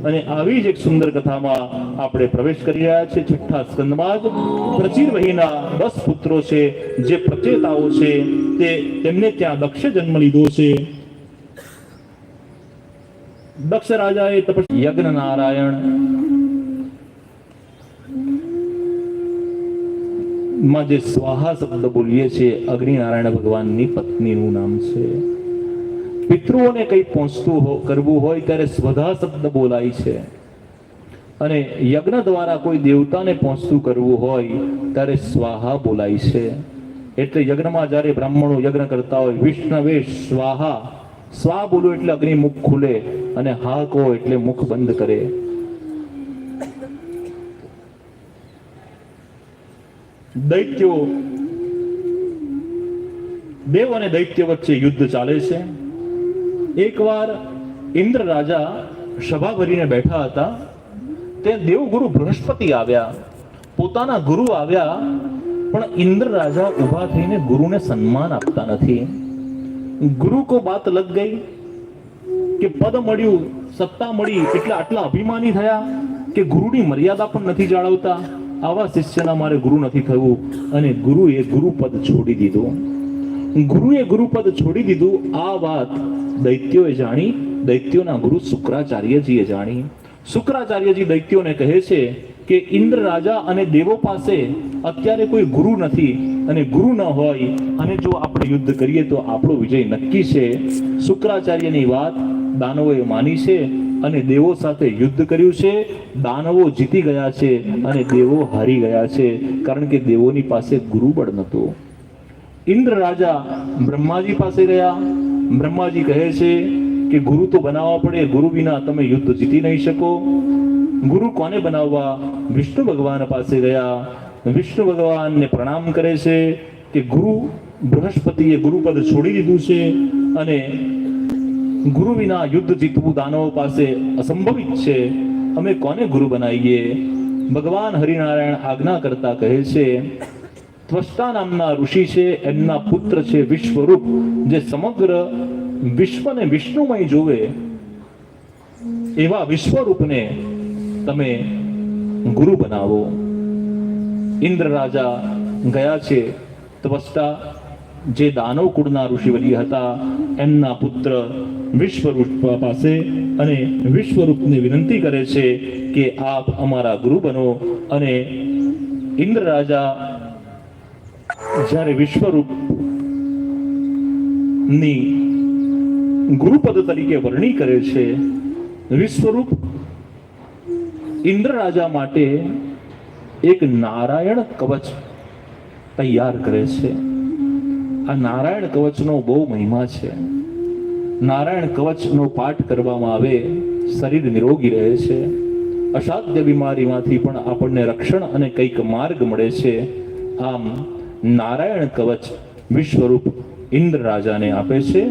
અને આવી જ એક સુંદર કથામાં આપણે પ્રવેશ કરી રહ્યા છીએ. છઠ્ઠા સ્કંદમાં જ પ્રચીર વહીના 10 પુત્રો છે જે પ્રચેતાઓ છે, તેમને ત્યાં દક્ષે જન્મ લીધો છે. દક્ષ રાજાએ તપસ્યા યજ્ઞ નારાયણ માં જે સ્વાહા શબ્દ બોલીએ છીએ, અગ્નિ નારાયણ ભગવાનની પત્નીનું નામ છે. પિતૃઓને કંઈ પહોંચતું કરવું હોય ત્યારે સ્વધા શબ્દ બોલાય છે, અને યજ્ઞ દ્વારા કોઈ દેવતાને પહોંચતું કરવું હોય ત્યારે સ્વાહા બોલાય છે. એટલે યજ્ઞમાં જ્યારે બ્રાહ્મણો યજ્ઞ કરતા હોય, વિષ્ણવે સ્વાહા, સ્વા બોલો એટલે અગ્નિ મુખ ખુલે, અને હા કહો એટલે મુખ બંધ કરે. દૈત્યો, દેવ અને દૈત્ય વચ્ચે યુદ્ધ ચાલે છે. એકવાર ઇન્દ્ર રાજા સભા ભરીને બેઠા હતા, તે દેવગુરુ બૃહસ્પતિ આવ્યા, પોતાના ગુરુ આવ્યા, પણ ઇન્દ્ર રાજા ઊભા થઈને ગુરુને સન્માન આપતા નથી. ગુરુ કો બાત લગ ગઈ કે પદ મળ્યું, સત્તા મળી એટલે આટલા અભિમાની થયા કે ગુરુની મર્યાદા પણ નથી જાળવતા. આવા શિષ્યના મારે ગુરુ નથી થવું, અને ગુરુએ ગુરુપદ છોડી દીધું. ગુરુએ ગુરુપદ છોડી દીધું. આ વાત દૈત્યોએ જાણી, દૈત્યોના ગુરુ શુક્રાચાર્યજીએ જાણી. શુક્રાચાર્યજી દૈત્યોને કહે છે કે ઇન્દ્ર રાજા અને દેવો પાસે અત્યારે કોઈ ગુરુ નથી, અને ગુરુ ન હોય અને જો આપણે યુદ્ધ કરીએ તો આપણો વિજય નક્કી છે. શુક્રાચાર્યની વાત દાનવોએ માની છે અને દેવો સાથે યુદ્ધ કર્યું છે. દાનવો જીતી ગયા છે અને દેવો હારી ગયા છે, કારણ કે દેવોની પાસે ગુરુબળ નહોતું. ઇન્દ્ર રાજા બ્રહ્માજી પાસે ગયા. બ્રહ્માજી કહે છે કે ગુરુ તો બનાવવા પડે, ગુરુ વિના તમે યુદ્ધ જીતી નહીં શકો. ગુરુ કોને બનાવવા? વિષ્ણુ ભગવાન પાસે ગયા. વિષ્ણુ ભગવાનને પ્રણામ કરે છે કે ગુરુ બૃહસ્પતિએ ગુરુપદ છોડી દીધું છે, અને ગુરુ વિના યુદ્ધ જીતવું દાનવો પાસે અસંભવિત છે. અમે કોને ગુરુ બનાવીએ? ભગવાન હરિનારાયણ આજ્ઞા કરતા કહે છે, ત્વષ્ટા નામના ઋષિ છે, એમના પુત્ર છે વિશ્વરૂપ, જે સમગ્ર વિશ્વને વિષ્ણુમય જોવે એવા વિશ્વરૂપને તમે ગુરુ બનાવો. ઇન્દ્ર રાજા ગયા છે ત્વષ્ટા, જે દાનવ કુળના ઋષિવર્ય હતા, એમના પુત્ર વિશ્વરૂપ પાસે, અને વિશ્વરૂપને વિનંતી કરે છે કે આપ અમારા ગુરુ બનો. અને ઇન્દ્ર રાજા જ્યારે વિશ્વરૂપ ની ગુરુપદ તરીકે વર્ણી કરે છે, વિશ્વરૂપ ઇન્દ્ર રાજા માટે એક નારાયણ કવચ તૈયાર કરે છે. આ નારાયણ કવચનો બહુ મહિમા છે. નારાયણ કવચનો પાઠ કરવામાં આવે, શરીર નિરોગી રહે છે. અસાધ્ય બીમારીમાંથી પણ આપણને રક્ષણ અને કંઈક માર્ગ મળે છે. આમ નારાયણ કવચ વિશ્વરૂપ ઇન્દ્ર રાજાને આપે છે.